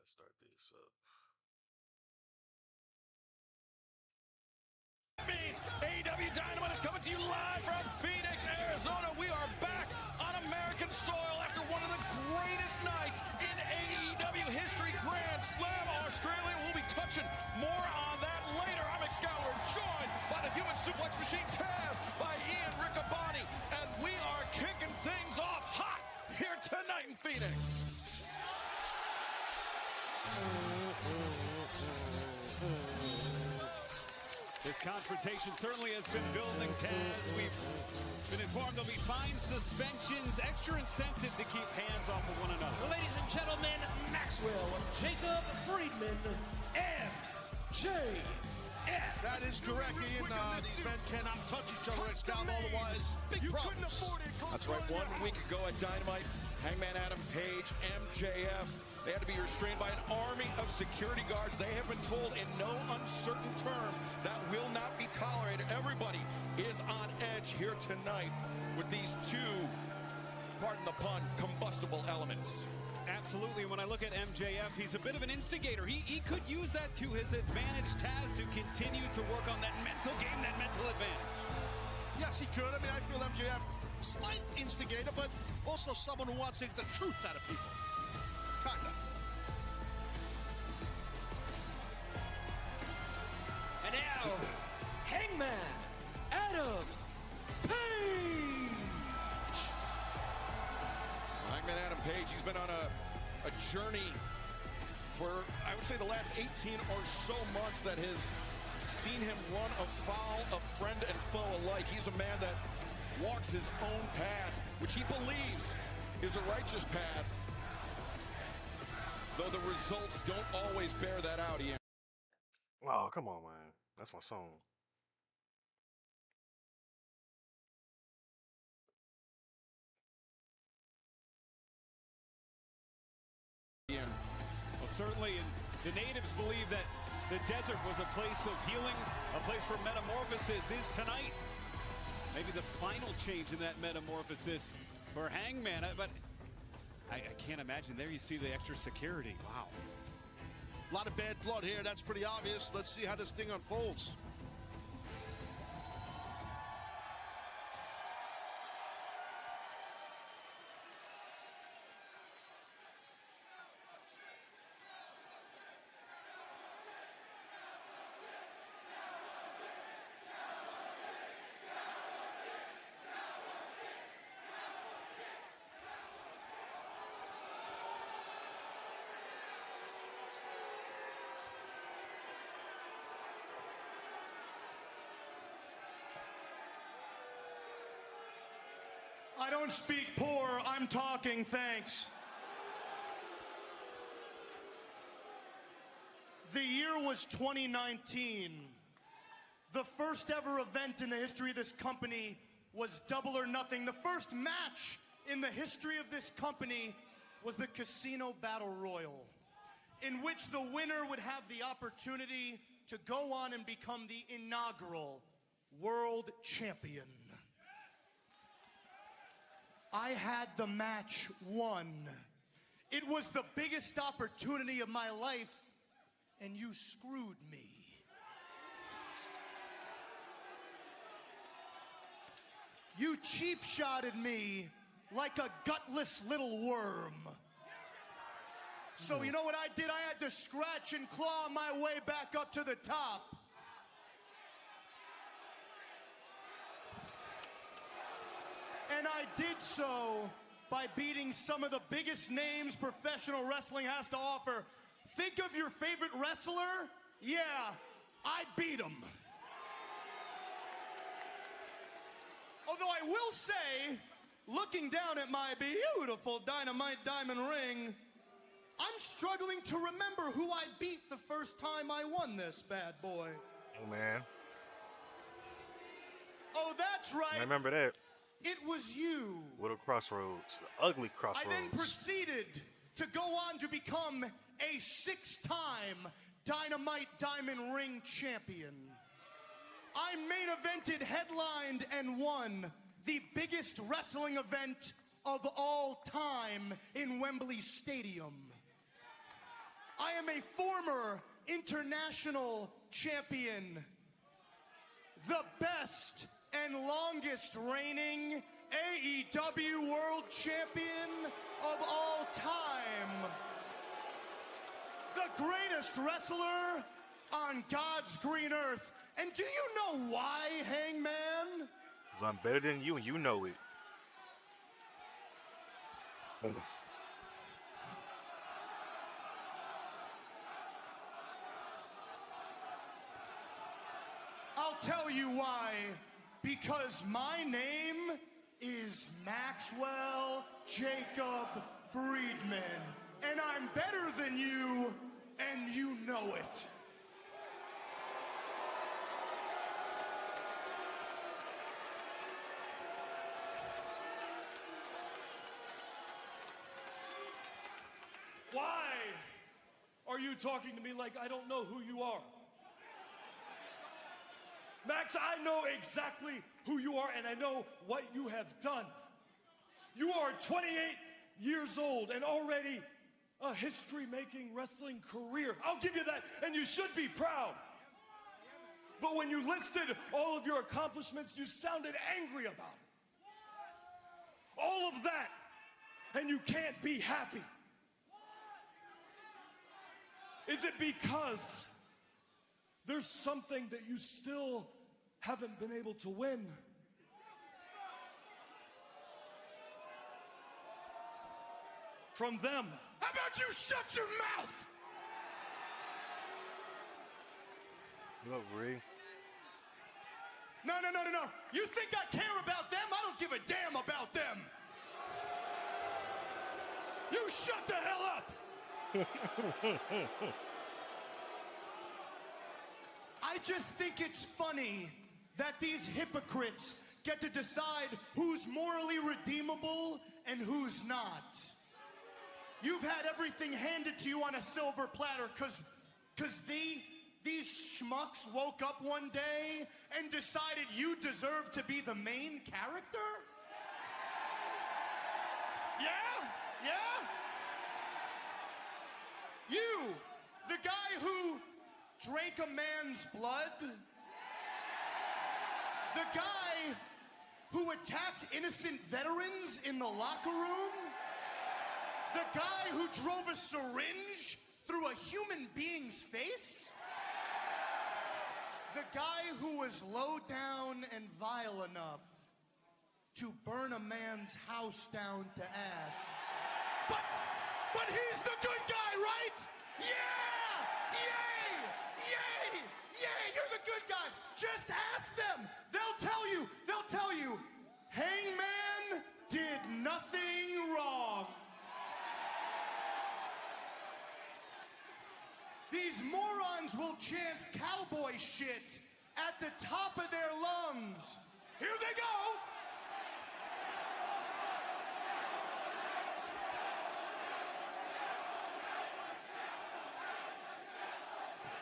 start these. So. Means AEW Dynamite is coming to you live from Phoenix, Arizona. We are back on American soil after one of the greatest nights in AEW history, Grand Slam Australia. We'll be touching more on that later. I'm Excalibur, joined by the Human Suplex Machine Taz, by Ian Riccaboni, and we are kicking things off hot here tonight in Phoenix. This confrontation certainly has been building, Taz. We've been informed there'll be fine suspensions, extra incentive to keep hands off of one another. Ladies and gentlemen, Maxwell, Jacob Friedman, MJF. That is correct, Ian. These men cannot touch each other. It's down otherwise. Big problems. That's right. 1 week ago at Dynamite, Hangman Adam Page, MJF, they had to be restrained by an army of security guards. They have been told in no uncertain terms that will not be tolerated. Everybody is on edge here tonight with these two, pardon the pun, combustible elements. Absolutely. When I look at MJF, he's a bit of an instigator. He could use that to his advantage, Taz, to continue to work on that mental game, that mental advantage. Yes, he could. I mean, I feel MJF, slight instigator, but also someone who wants to get the truth out of people. Kinda. And now, Hangman Adam Page. Hangman Adam Page, he's been on a journey for, I would say, the last 18 or so months that has seen him run afoul of friend and foe alike. He's a man that walks his own path, which he believes is a righteous path, though the results don't always bear that out, Ian. Oh, come on, man. That's my song. Ian. Well, certainly, and the natives believe that the desert was a place of healing, a place for metamorphosis. Is tonight maybe the final change in that metamorphosis for Hangman? But I can't imagine. There you see the extra security. Wow. A lot of bad blood here. That's pretty obvious. Let's see how this thing unfolds. I don't speak poor, I'm talking, thanks. The year was 2019. The first ever event in the history of this company was Double or Nothing. The first match in the history of this company was the Casino Battle Royal, in which the winner would have the opportunity to go on and become the inaugural world champion. I had the match won. It was the biggest opportunity of my life, and you screwed me. You cheap-shotted me like a gutless little worm. So you know what I did? I had to scratch and claw my way back up to the top. And I did so by beating some of the biggest names professional wrestling has to offer. Think of your favorite wrestler? Yeah, I beat him. Although I will say, looking down at my beautiful Dynamite diamond ring, I'm struggling to remember who I beat the first time I won this bad boy. Oh, man. Oh, that's right. I remember that. It was you. Little crossroads. The ugly crossroads. I then proceeded to go on to become a 6-time Dynamite Diamond Ring champion. I main evented, headlined, and won the biggest wrestling event of all time in Wembley Stadium. I am a former international champion, the best and longest reigning AEW World Champion of all time, the greatest wrestler on God's green earth. And do you know why, Hangman? 'Cause I'm better than you and you know it. I'll tell you why. Because my name is Maxwell Jacob Friedman. And I'm better than you, and you know it. Why are you talking to me like I don't know who you are? Max, I know exactly who you are, and I know what you have done. You are 28 years old and already a history-making wrestling career. I'll give you that, and you should be proud. But when you listed all of your accomplishments, you sounded angry about it. All of that, and you can't be happy. Is it because there's something that you still haven't been able to win? From them. How about you shut your mouth? Look, Ree. No. You think I care about them? I don't give a damn about them. You shut the hell up. I just think it's funny that these hypocrites get to decide who's morally redeemable and who's not. You've had everything handed to you on a silver platter because these schmucks woke up one day and decided you deserve to be the main character? Yeah? You, the guy who drank a man's blood, the guy who attacked innocent veterans in the locker room, the guy who drove a syringe through a human being's face, the guy who was low down and vile enough to burn a man's house down to ash. But he's the good guy, right? Yeah! Yay! You're the good guy. Just ask them. They'll tell you. Hangman did nothing wrong. These morons will chant cowboy shit at the top of their lungs. Here they go.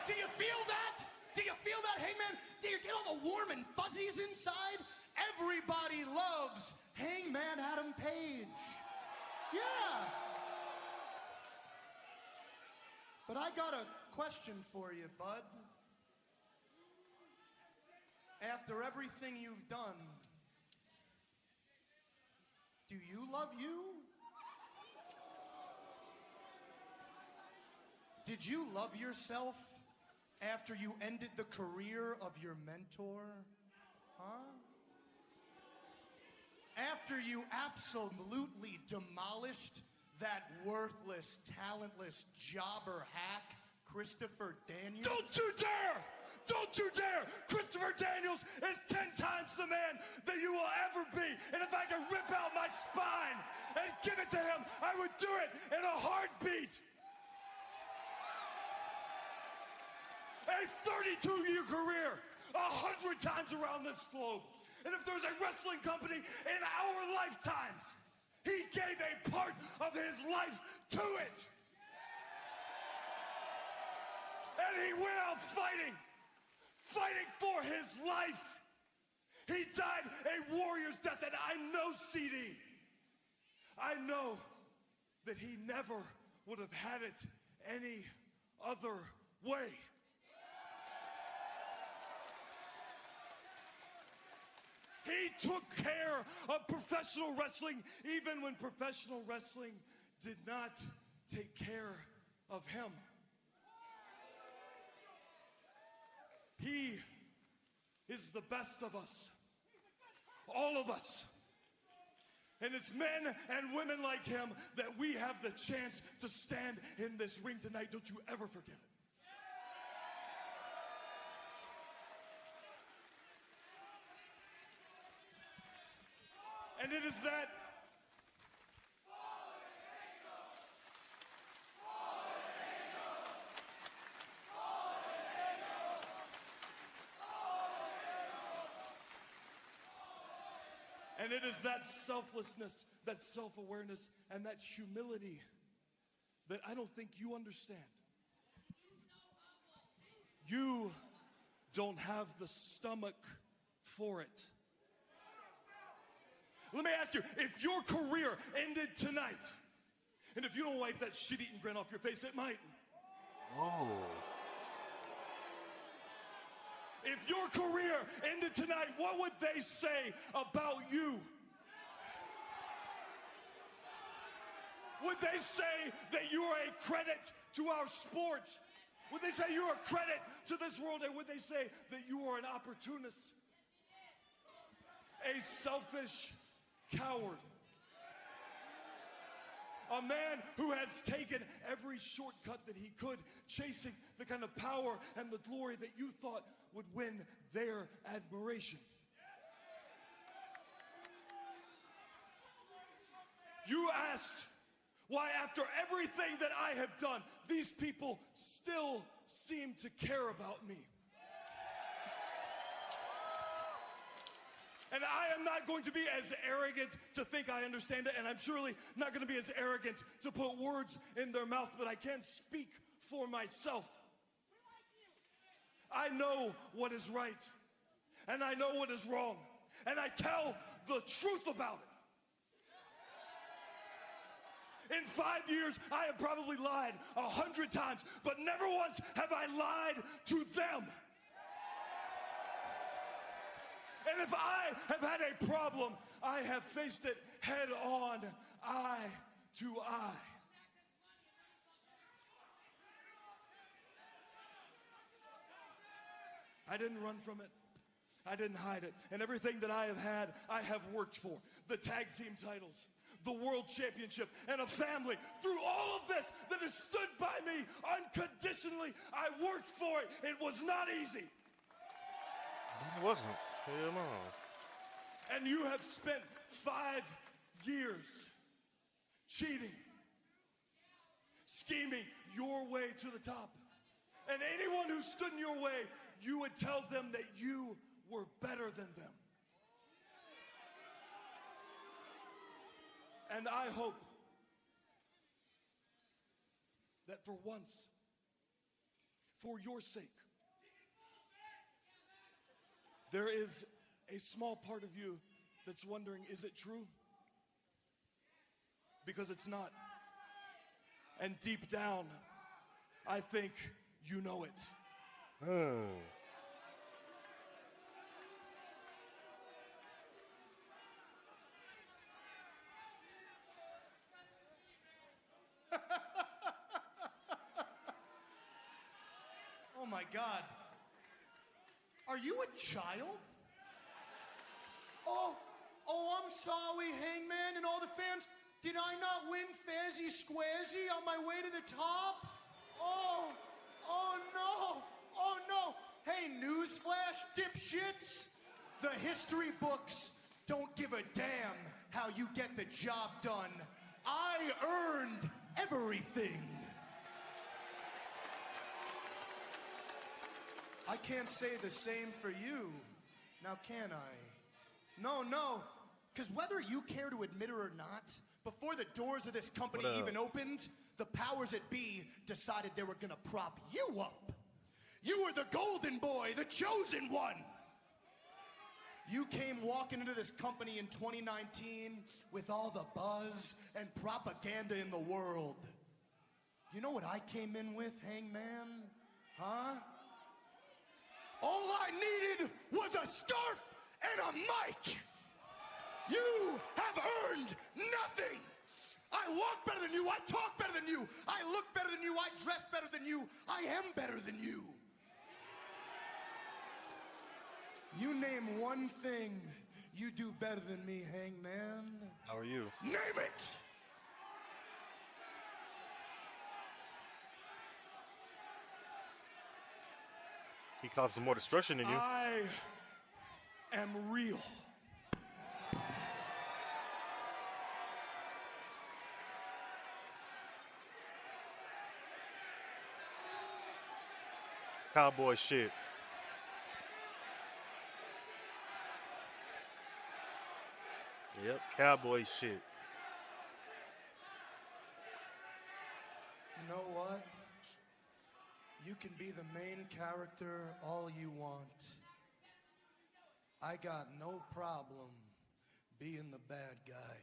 Do you feel that? Do you feel that, Hangman? Do you get all the warm and fuzzies inside? Everybody loves Hangman Adam Page. Yeah. But I got a question for you, bud. After everything you've done, do you love you? Did you love yourself after you ended the career of your mentor? Huh? After you absolutely demolished that worthless, talentless jobber hack, Christopher Daniels? Don't you dare! Don't you dare! Christopher Daniels is 10 times the man that you will ever be. And if I could rip out my spine and give it to him, I would do it in a heartbeat. A 32-year career, 100 times around this globe. And if there's a wrestling company in our lifetimes, he gave a part of his life to it. And he went out fighting for his life. He died a warrior's death, and I know, CD, I know that he never would have had it any other way. He took care of professional wrestling even when professional wrestling did not take care of him. He is the best of us, all of us. And it's men and women like him that we have the chance to stand in this ring tonight. Don't you ever forget it. And it is that and it is that selflessness, that self-awareness, and that humility that I don't think you understand. You don't have the stomach for it. Let me ask you, if your career ended tonight, and if you don't wipe that shit-eating grin off your face, it might. Oh. If your career ended tonight, what would they say about you? Would they say that you are a credit to our sport? Would they say you are a credit to this world? And would they say that you are an opportunist? A selfish coward. A man who has taken every shortcut that he could, chasing the kind of power and the glory that you thought would win their admiration. You asked why, after everything that I have done, these people still seem to care about me. And I am not going to be as arrogant to think I understand it, and I'm surely not going to be as arrogant to put words in their mouth, but I can't speak for myself. I know what is right, and I know what is wrong, and I tell the truth about it. In 5 years, I have probably lied 100 times, but never once have I lied to them. And if I have had a problem, I have faced it head on, eye to eye. I didn't run from it. I didn't hide it. And everything that I have had, I have worked for. The tag team titles, the world championship, and a family. Through all of this that has stood by me unconditionally, I worked for it. It was not easy. It wasn't. Hell no. And you have spent 5 years cheating, scheming your way to the top. And anyone who stood in your way, you would tell them that you were better than them. And I hope that for once, for your sake, there is a small part of you that's wondering, is it true? Because it's not. And deep down, I think you know it. Oh. Oh my God. Are you a child? Oh, I'm sorry, Hangman and all the fans. Did I not win Fazzy Squazzy on my way to the top? Oh no. Hey, newsflash, dipshits. The history books don't give a damn how you get the job done. I earned everything. I can't say the same for you, now can I? No, because whether you care to admit it or not, before the doors of this company even opened, the powers that be decided they were gonna prop you up. You were the golden boy, the chosen one. You came walking into this company in 2019 with all the buzz and propaganda in the world. You know what I came in with, Hangman? Huh? All I needed was a scarf and a mic. You have earned nothing. I walk better than you. I talk better than you. I look better than you. I dress better than you. I am better than you. You name one thing you do better than me, Hangman. How are you? Name it! He causes more destruction than you. I am real. Cowboy shit. Yep, cowboy shit. You know what? You can be the main character all you want. I got no problem being the bad guy.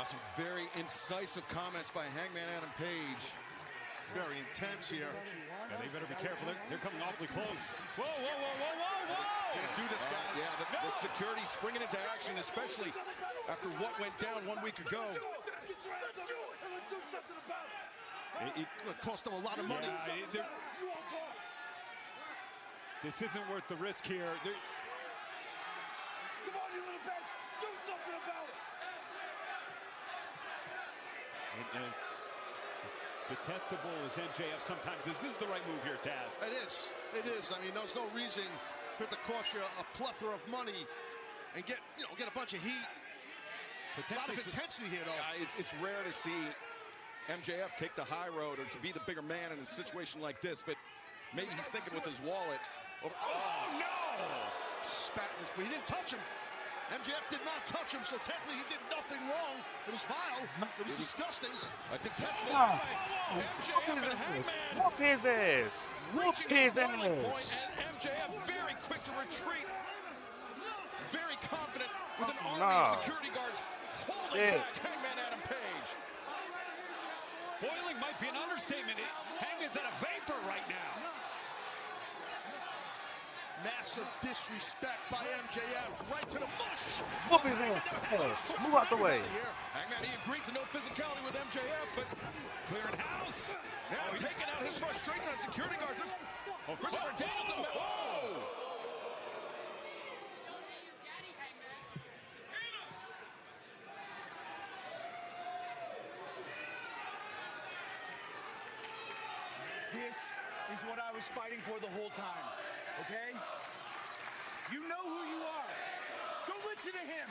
Some very incisive comments by Hangman Adam Page. Very intense here. And they better be careful. They're coming awfully close. Whoa, whoa, whoa, whoa, whoa, whoa! Can't do this, guys. Yeah, the security springing into action, especially after what went down 1 week ago. It cost them a lot of money. Yeah, this isn't worth the risk here. Come on, you little bitch! Do something about it! And as detestable as MJF sometimes is, this is the right move here, Taz. It is. It is. I mean, there's no reason for it to cost you a plethora of money and get a bunch of heat. A lot of intensity here, though. It's rare to see MJF take the high road or to be the bigger man in a situation like this, but maybe he's thinking with his wallet. Oh, no! Spat in his, but he didn't touch him. MJF did not touch him, so technically he did nothing wrong. It was vile. It was disgusting. I think testimony Ah. by MJF and Hangman Whoop his ass. Whoop reaching his the boiling point, ass. and MJF very quick to retreat. Very confident with an army Nah. of security guards holding Yeah. back Hangman Adam Page. Boiling might be an understatement. Hangman's at a vapor right now. Massive disrespect by MJF, right to the mush. Whoop his ass. Move out the way. Hangman, he agreed to no physicality with MJF, but Clearing house. now taking out his frustration on security guards. Christopher Daniels. Oh! This is what I was fighting for the whole time, okay? You know who you are. Don't listen to him.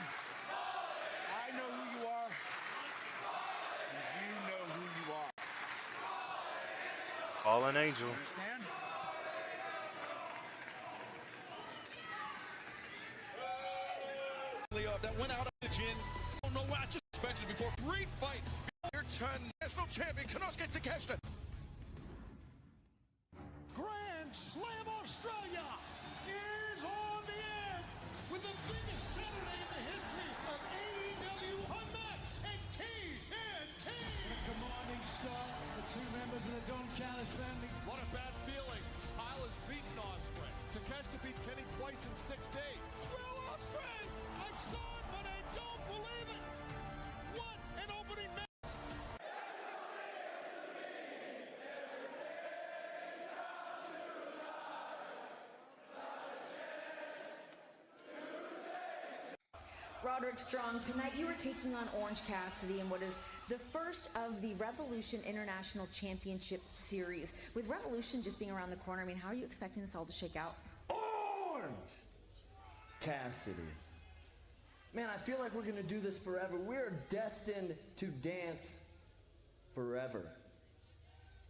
I know who you are. And you know who you are. Fallen angel. Understand? That went out of the gin. Oh, no match suspension before free fight. Your turn, national champion Konosuke Takeshita. Grand Slam Australia is on the air with the biggest Saturday in the history of AEW Unmatched and TNT. The commanding star, the two members of the Don Callis family. What a bad feeling. Kyle has beaten Ospreay. Takeshita beat Kenny twice in 6 days. Will Ospreay! I saw it, but I don't believe it. What an opening match. Roderick Strong, tonight you are taking on Orange Cassidy in what is the first of the Revolution International Championship Series. With Revolution just being around the corner, I mean, how are you expecting this all to shake out? Orange Cassidy. Man, I feel like we're going to do this forever. We're destined to dance forever.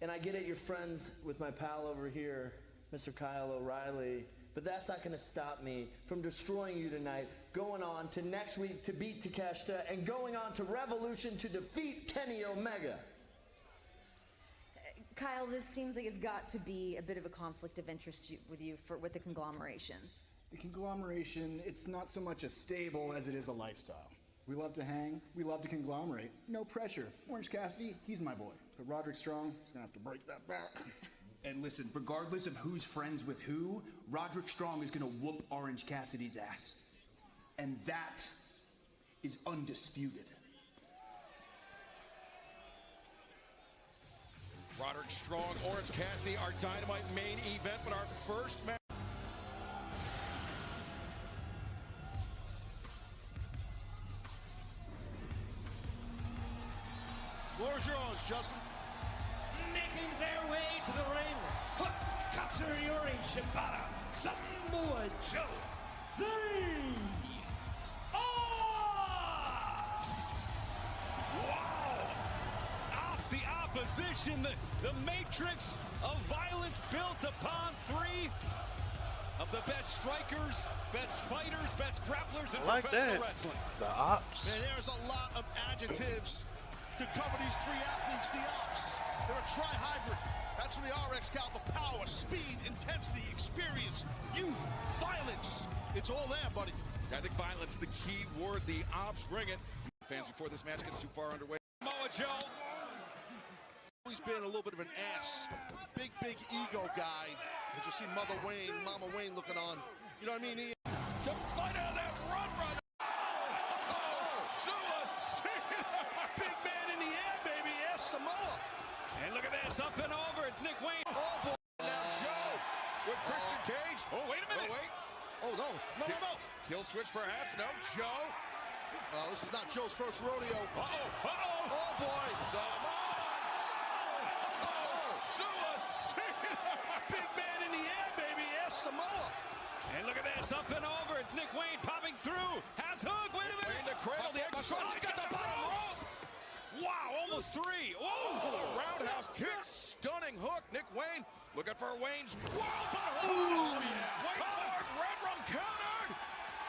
And I get it, you're friends with my pal over here, Mr. Kyle O'Reilly, but that's not going to stop me from destroying you tonight, going on to next week to beat Takeshita, and going on to Revolution to defeat Kenny Omega. Kyle, this seems like it's got to be a bit of a conflict of interest with the conglomeration. The conglomeration, it's not so much a stable as it is a lifestyle. We love to hang. We love to conglomerate. No pressure. Orange Cassidy, he's my boy. But Roderick Strong, he's gonna have to break that back. And listen, regardless of who's friends with who, Roderick Strong is gonna whoop Orange Cassidy's ass. And that is undisputed. Roderick Strong, Orange Cassidy, our Dynamite main event, but our first match. Floor's yours, Justin. Making their way to the ring, Katsuyori Shibata, Samoa Joe, the Ops! Wow! Ops, the opposition, the matrix of violence built upon three of the best strikers, best fighters, best grapplers in I like professional that. wrestling. The Ops. Man, there's a lot of adjectives to cover these three athletes, the Ops. They're a tri-hybrid. That's what they are, Excalibur. Power, speed, intensity, experience, youth, violence. It's all there, buddy. I think violence is the key word. The Ops bring it. Fans, before this match gets too far underway. Samoa Joe. He's been a little bit of an ass. Big ego guy. As you see Mama Wayne looking on. You know what I mean? To fight out of that run. Big man in the air, baby. Yes, Samoa. And look at this, up and over. It's Nick Wayne. Oh, boy. Now Joe with Christian Cage. Oh, wait a minute. Oh, wait. Oh, no. Kill switch perhaps. No, Joe. This is not Joe's first rodeo. Uh-oh. Oh, boy. Samoa. Big man in the air, baby. Yes, Samoa. And look at this, up and over. It's Nick Wayne popping through. Has hook. Wait a minute. Wayne the cradle. The ankle strike. He's got the bottom rope. Wow, almost three. Oh, the roundhouse kick. Stunning hook. Nick Wayne looking for Wayne's world. Oh, yeah. Wait for it. Red Rum countered.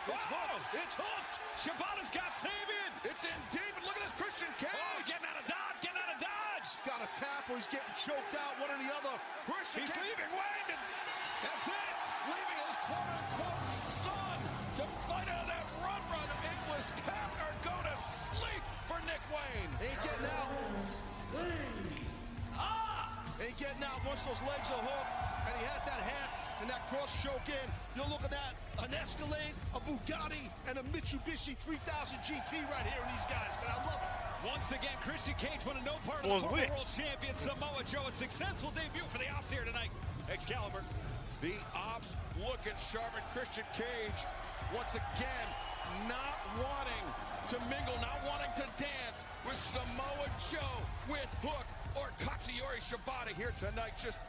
It's hooked. It's hooked. Shibata's got Sabian. It's in deep. And look at this Christian Cage. Oh, getting out of dodge. He's got a tap or he's getting choked out, one or the other. Christian He's Cage. leaving Wayne. That's it. Leaving his quote-unquote son to fight out of that run. It was tap or go to sleep for Nick Wayne. Ain't getting out. Ain't getting out once those legs are hooked. And he has that half and that cross choke in. You're looking at an Escalade, a Bugatti, and a Mitsubishi 3000 GT right here in these guys. Man, I love it. Once again, Christian Cage wanted no part of the former world champion Samoa Joe. A successful debut for the Ops here tonight. Excalibur. The Ops looking sharp, and Christian Cage once again not wanting to mingle, not wanting to dance with Samoa Joe with Hook or Katsuyori Shibata here tonight. Just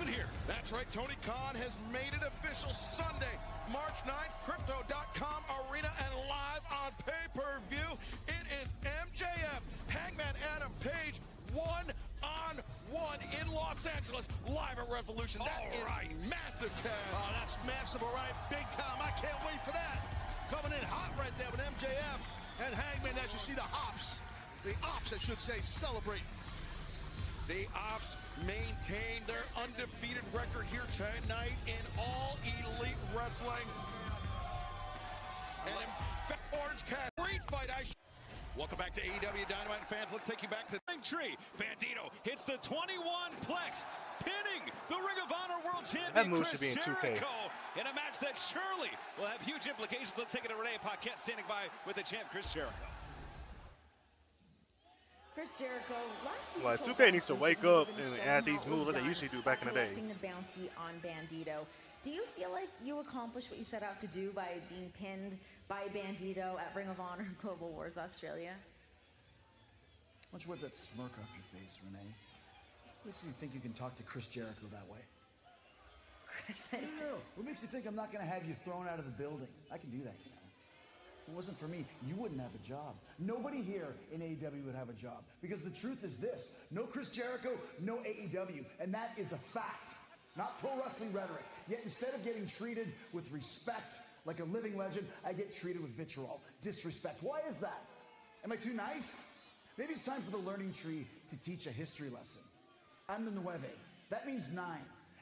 here. That's right, Tony Khan has made it official. Sunday, March 9th, Crypto.com Arena and live on pay-per-view. It is MJF, Hangman Adam Page, one-on-one in Los Angeles, live at Revolution. That is massive, Taz. Oh, that's massive, all right. Big time. I can't wait for that. Coming in hot right there with MJF and Hangman as you see the Ops. The Ops, I should say, celebrate. The Ops maintain their undefeated record here tonight in all elite wrestling. And in fact, Orange Cat, great fight. Welcome back to AEW Dynamite fans. Let's take you back to Tree. Bandito hits the 21-plex, pinning the Ring of Honor World Champion That move Chris should be in 2K. Jericho in a match that surely will have huge implications. Let's take it to Renee Paquette standing by with the champ Chris Jericho. Chris Jericho, last week. Well, he told 2K needs to Rocky wake more up than and show add him these what moves was that they done usually do back in the day. collecting the bounty on Bandito. Do you feel like you accomplished what you set out to do by being pinned by Bandito at Ring of Honor Global Wars Australia? Why don't you wipe that smirk off your face, Renee? What makes you think you can talk to Chris Jericho that way? Chris, No. What makes you think I'm not going to have you thrown out of the building? I can do that, you know. If it wasn't for me, you wouldn't have a job. Nobody here in AEW would have a job. Because the truth is this, no Chris Jericho, no AEW. And that is a fact, not pro wrestling rhetoric. Yet instead of getting treated with respect like a living legend, I get treated with vitriol, disrespect. Why is that? Am I too nice? Maybe it's time for the learning tree to teach a history lesson. I'm the Nueve. That means 9.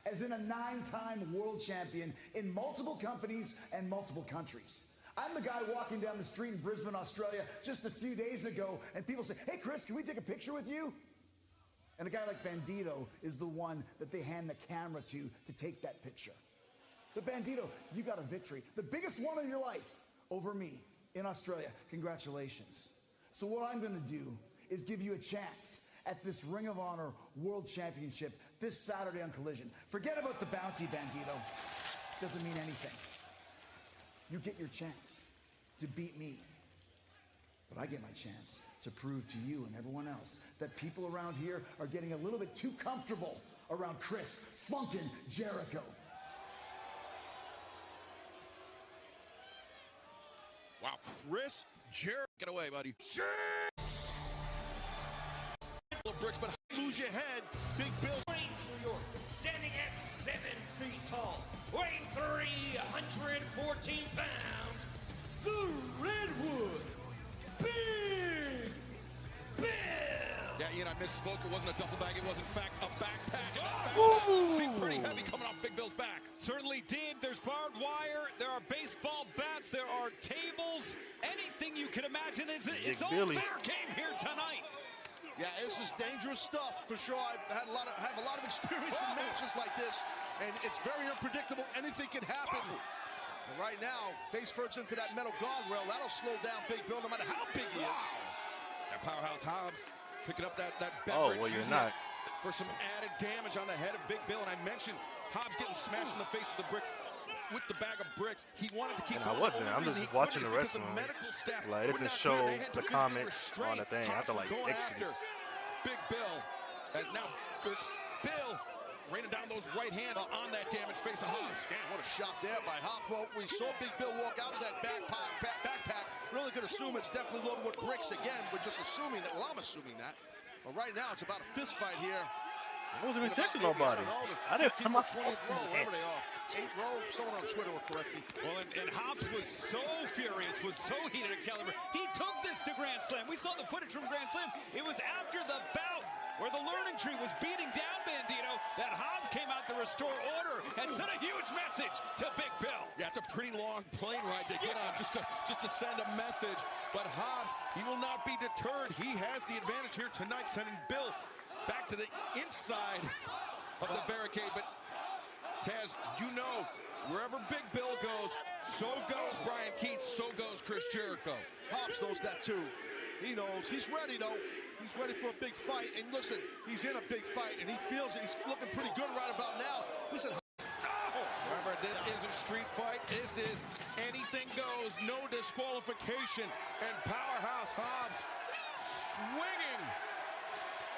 As in a 9-time world champion in multiple companies and multiple countries. I'm the guy walking down the street in Brisbane, Australia, just a few days ago, and people say, hey, Chris, can we take a picture with you? And a guy like Bandito is the one that they hand the camera to take that picture. But Bandito, you got a victory. The biggest one of your life over me in Australia. Congratulations. So what I'm going to do is give you a chance at this Ring of Honor World Championship this Saturday on Collision. Forget about the bounty, Bandito. Doesn't mean anything. You get your chance to beat me. But I get my chance to prove to you and everyone else that people around here are getting a little bit too comfortable around Chris Funkin' Jericho. Wow, Chris Jericho. Get away, buddy. Bricks, but lose your head. Big Bill. New York, standing at 7 feet tall, weighing 314 pounds, the Redwood Big Bill. Yeah, Ian, I misspoke. It wasn't a duffel bag. It was, in fact, a backpack. And that backpack seemed pretty heavy coming off Big Bill's back. Certainly did. There's barbed wire. There are baseball bats. There are tables. Anything you can imagine. It's all fair game here tonight. Yeah, this is dangerous stuff for sure. I've had have a lot of experience in matches like this, and it's very unpredictable. Anything can happen. And right now, face first into that metal guardrail. That'll slow down Big Bill no matter how big he is. That Powerhouse Hobbs picking up that beverage. Oh, well, you're not. For some added damage on the head of Big Bill. And I mentioned Hobbs getting smashed in the face with the brick. With the bag of bricks, he wanted to keep. And I wasn't. I'm just watching the wrestling. Like, it doesn't show the comments on the thing. I have to like exit. Big Bill, as now it's Bill raining down those right hands on that damaged face of Hobbs. Damn, what a shot there by Hobbs. Well, we saw Big Bill walk out of that backpack. Really could assume it's definitely loaded with bricks again. We're just assuming that. Well, I'm assuming that. But right now, it's about a fist fight here. I wasn't even touching nobody. I didn't come up 20th row, wherever they are. 8th row, someone on Twitter will correct me. Well, and Hobbs was so furious, was so heated, Excalibur. He took this to Grand Slam. We saw the footage from Grand Slam. It was after the bout where the learning tree was beating down Bandito that Hobbs came out to restore order and sent a huge message to Big Bill. Yeah, it's a pretty long plane ride to get on just to send a message. But Hobbs, he will not be deterred. He has the advantage here tonight, sending Bill back to the inside of the barricade. But Taz, you know, wherever Big Bill goes, so goes Brian Keith, so goes Chris Jericho. Hobbs knows that too. He knows. He's ready though. He's ready for a big fight. And listen, he's in a big fight and he feels it. He's looking pretty good right about now. Listen. Remember, this is a street fight. This is anything goes, no disqualification. And Powerhouse Hobbs swinging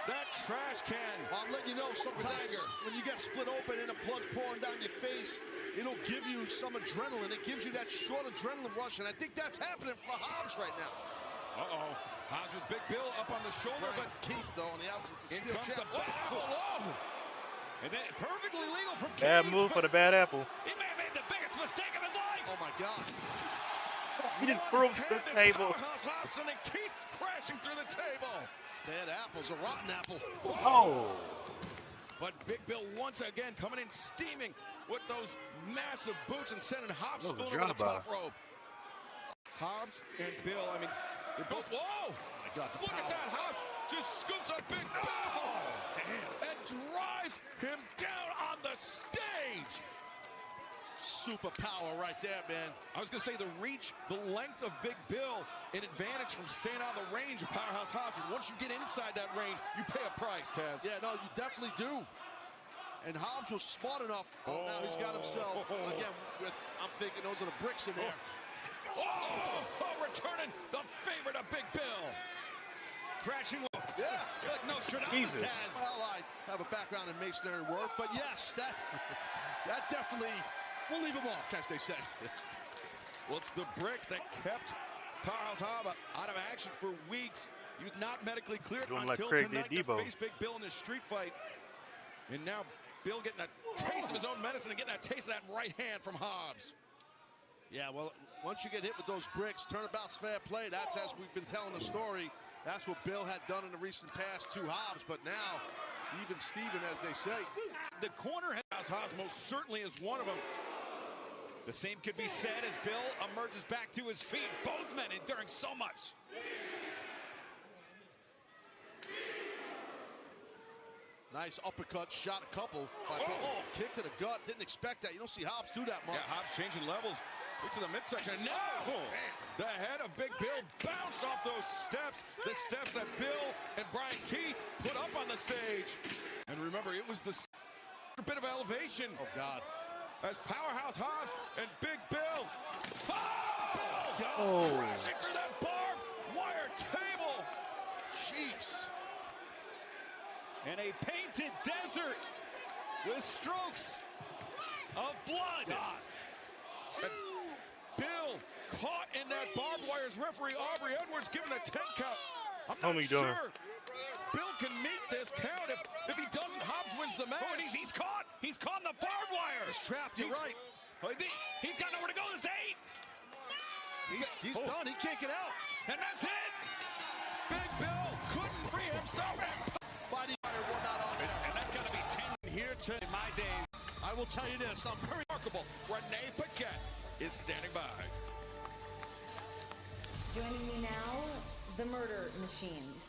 that trash can. I'll let you know, sometimes when you get split open and the blood's pouring down your face, it'll give you some adrenaline. It gives you that short adrenaline rush, and I think that's happening for Hobbs right now. Uh-oh. Hobbs with Big Bill up on the shoulder, but Keith, though, on the outside. In comes the back. Oh! And then perfectly legal from Keith. Bad move for the bad apple. He may have made the biggest mistake of his life. Oh, my God. He just broke the table. Powerhouse Hobbs and Keith crashing through the table. Bad apple's a rotten apple. Oh. But Big Bill once again coming in steaming with those massive boots and sending Hobbs spilling over the top rope. Hobbs and Bill, I mean, they're both, whoa! Oh my God, look at that, Hobbs just scoops up Big Bill and drives him down on the stage. Super power right there, man. I was going to say the reach, the length of Big Bill, an advantage from staying out of the range of Powerhouse Hobbs. And once you get inside that range, you pay a price, Taz. Yeah, no, you definitely do. And Hobbs was smart enough. Oh, now he's got himself, again, I'm thinking those are the bricks in there. Returning the favorite of Big Bill. Crashing. Yeah. Like Nostradamus, Jesus. Taz. Well, I have a background in masonry work, but yes, that definitely, we'll leave them off, as they say. Well, it's the bricks that kept Powerhouse Hobbs out of action for weeks. He was not medically cleared until tonight to face Big Bill in this street fight. And now Bill getting a taste of his own medicine and getting a taste of that right hand from Hobbs. Yeah, well, once you get hit with those bricks, turnabout's fair play. That's as we've been telling the story. That's what Bill had done in the recent past to Hobbs, but now, even Steven, as they say. The corner House Hobbs most certainly is one of them. The same could be said as Bill emerges back to his feet. Both men enduring so much. Nice uppercut, shot a couple. By Bill. Oh, kick to the gut. Didn't expect that. You don't see Hobbs do that much. Yeah, Hobbs changing levels. Look to the midsection. No! The head of Big Bill bounced off those steps. The steps that Bill and Brian Keith put up on the stage. And remember, it was the bit of elevation. Oh, God. As Powerhouse Hobbs and Big Bill. Oh. Crashing through that barbed wire table. Jeez. And a painted desert with strokes of blood. God. And Bill caught in that barbed wire as referee Aubrey Edwards giving a 10 count. I'm not sure Bill can meet this count. If he doesn't, Hobbs wins the match. Oh, and he's caught. He's caught in the barbed wire. He's trapped. You're right. He's got nowhere to go. This 8. He's done. He can't get out. And that's it. Big Bill couldn't free himself. Body were not on there. And that's got to be 10 Here to in my day. I will tell you this. I'm very remarkable. Renee Paquette is standing by. Joining me now, the Murder Machines.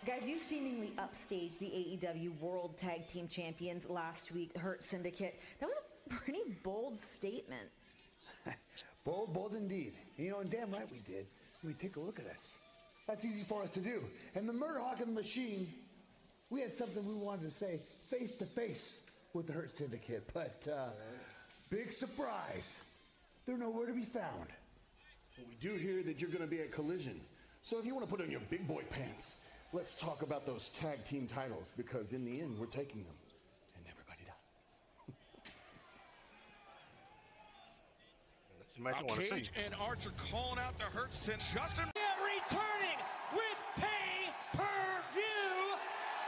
Guys, you seemingly upstaged the AEW World Tag Team Champions last week, the Hurt Syndicate. That was a pretty bold statement. Bold indeed. You know, and damn right we did. I mean, take a look at us. That's easy for us to do. And the Murder Hawk and the Machine, we had something we wanted to say face to face with the Hurt Syndicate, but big surprise. They're nowhere to be found. Well, we do hear that you're going to be at Collision. So if you want to put on your big boy pants, let's talk about those tag team titles, because in the end, we're taking them. And everybody dies. That's the match I want to see. Cage and Archer calling out the Hurt Syndicate. Justin. Returning with pay-per-view.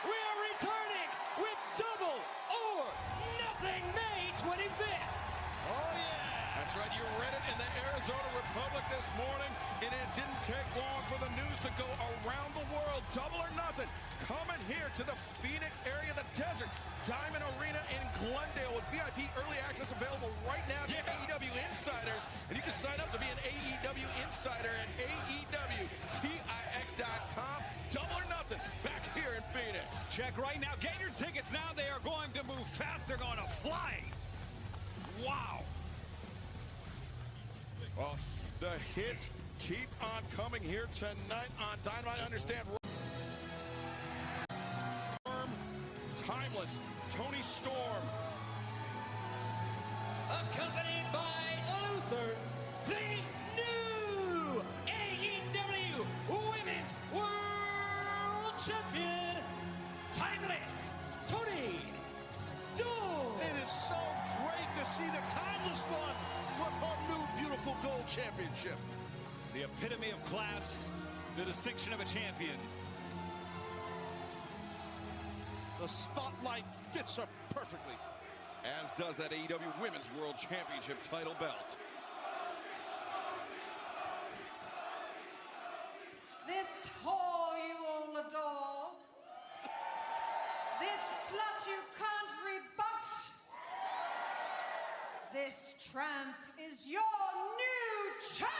We are returning with Double or Nothing May 25th. Oh, yeah. That's right. You read it in the Arizona Republic this morning, and it didn't take long for the news to go around the world. Double or Nothing coming here to the Phoenix area, the desert. Diamond Arena in Glendale with VIP early access available right now to AEW Insiders. And you can sign up to be an AEW Insider at AEWTIX.com. Double or Nothing back here in Phoenix. Check right now. Get your tickets now. They are going to move fast. They're going to fly. Wow. Well, the hits keep on coming here tonight on Dynamite. Understand. Timeless Tony Storm. Accompanied by Luther, the new AEW Women's World Champion, Timeless Tony Storm. It is so great to see the Timeless One with her new beautiful gold championship. The epitome of class, the distinction of a champion. The spotlight fits her perfectly. As does that AEW Women's World Championship title belt. This whore you all adore. This slut you can't rebut. This tramp is your new champ.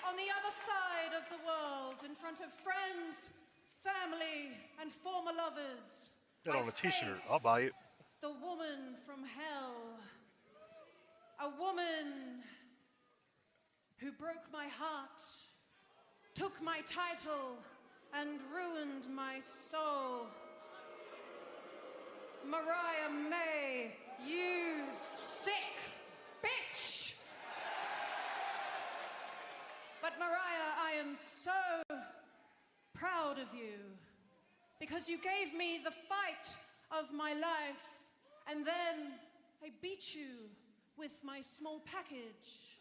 On the other side of the world, in front of friends, family, and former lovers. Get on a t-shirt. I'll buy it. The woman from hell. A woman who broke my heart, took my title, and ruined my soul. Mariah May, you sick bitch! But Mariah, I am so proud of you because you gave me the fight of my life, and then I beat you with my small package.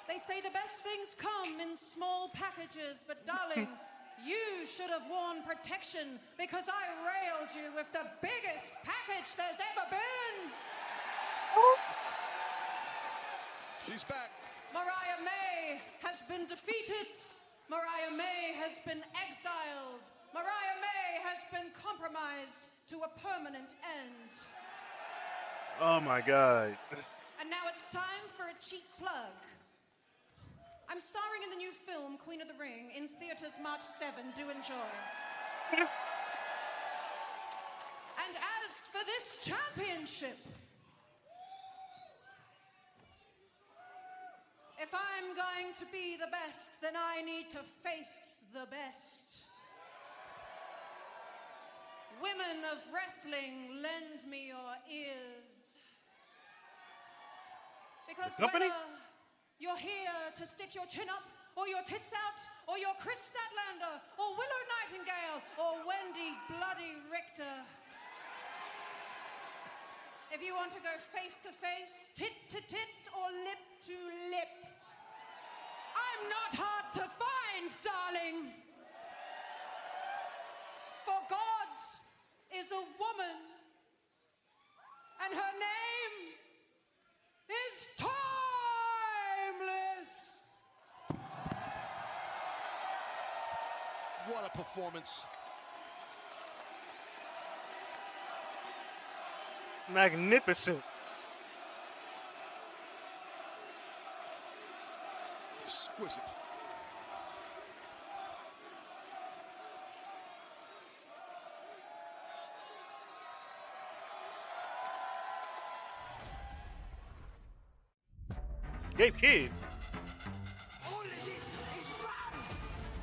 They say the best things come in small packages, but darling, you should have worn protection because I railed you with the biggest package there's ever been. She's back. Mariah May has been defeated. Mariah May has been exiled. Mariah May has been compromised to a permanent end. Oh my God. And now it's time for a cheap plug. I'm starring in the new film, Queen of the Ring, in theaters March 7. Do enjoy. And as for this championship, if I'm going to be the best, then I need to face the best. Women of wrestling, lend me your ears. Because whether you're here to stick your chin up, or your tits out, or you're Chris Statlander, or Willow Nightingale, or Wendy Bloody Richter, if you want to go face to face, tit to tit, or lip to lip, I'm not hard to find, darling. For God is a woman, and her name is Timeless. What a performance. Magnificent. Exquisite. Gabe Kidd.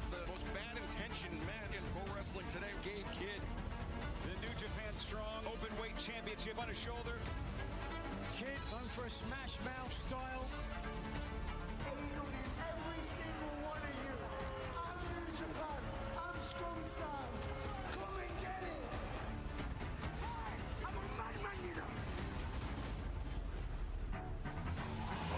The most bad intentioned man in pro wrestling today, Gabe Kidd. The New Japan Strong Openweight Championship on his shoulder. Kid going for a smash mouth style. Every single one of you. I'm New Japan. I'm strong style. Come and get it. Hey, I'm a madman, you know.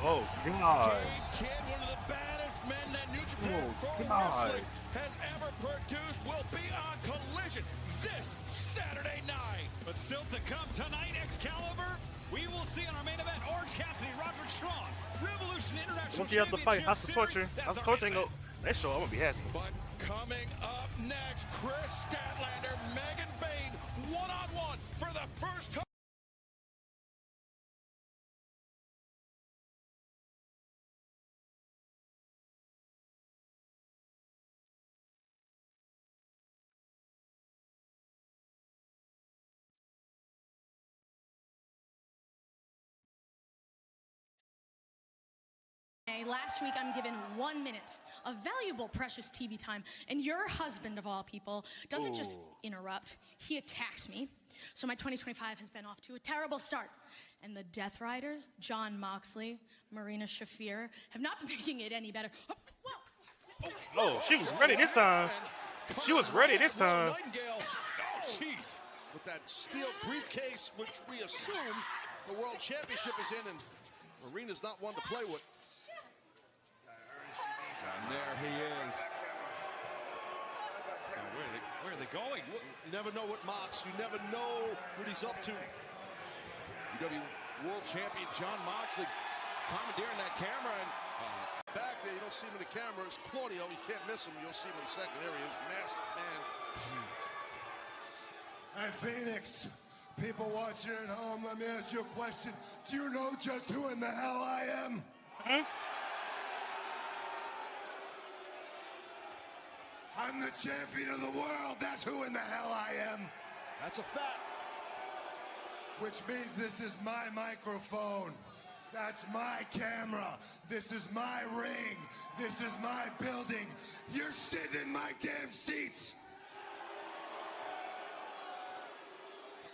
Oh God. Gabe Kidd, one of the baddest men that New Japan Pro God. Wrestling has ever produced, will be on Collision this Saturday night. But still to come tonight, Excalibur. We will see on our main event, Orange Cassidy, Roderick Strong, Revolution International Once you have to fight House of Torture, Championship House of Series. Torture ain't go. That show, I'm gonna be happy. But coming up next, Chris Statlander, Megan Bayne, one-on-one for the first time. Last week, I'm given 1 minute of valuable, precious TV time, and your husband, of all people, doesn't just interrupt, he attacks me. So my 2025 has been off to a terrible start. And the Death Riders, John Moxley, Marina Shafir, have not been making it any better. Oh, she was ready this time. She was ready this time. Nightingale. Oh, jeez. With that steel briefcase, which we assume the World Championship is in, and Marina's not one to play with. And there he is. Where are they going? You never know what Mox. You never know what he's up to. UW World Champion John Moxley commandeering that camera. And back there, you don't see him in the camera. It's Claudio. You can't miss him. You'll see him in the second. There he is. Masked man. jeez. Hey, Phoenix, people watching at home, let me ask you a question. Do you know just who in the hell I am? I'm the champion of the world. That's who in the hell I am. That's a fact. Which means this is my microphone. That's my camera. This is my ring. This is my building. You're sitting in my damn seats.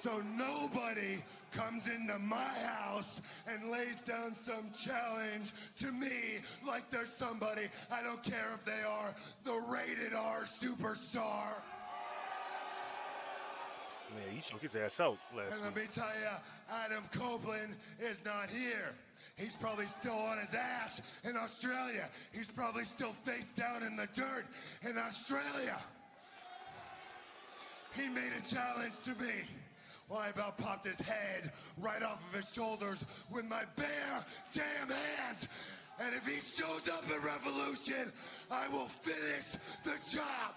So nobody comes into my house and lays down some challenge to me like there's somebody, I don't care if they are the rated R superstar. Man, you choked his ass out last And week. let me tell you, Adam Copeland is not here. He's probably still on his ass in Australia. He's probably still face down in the dirt in Australia. He made a challenge to me. Well, I about popped his head right off of his shoulders with my bare damn hands. And if he shows up at Revolution, I will finish the job.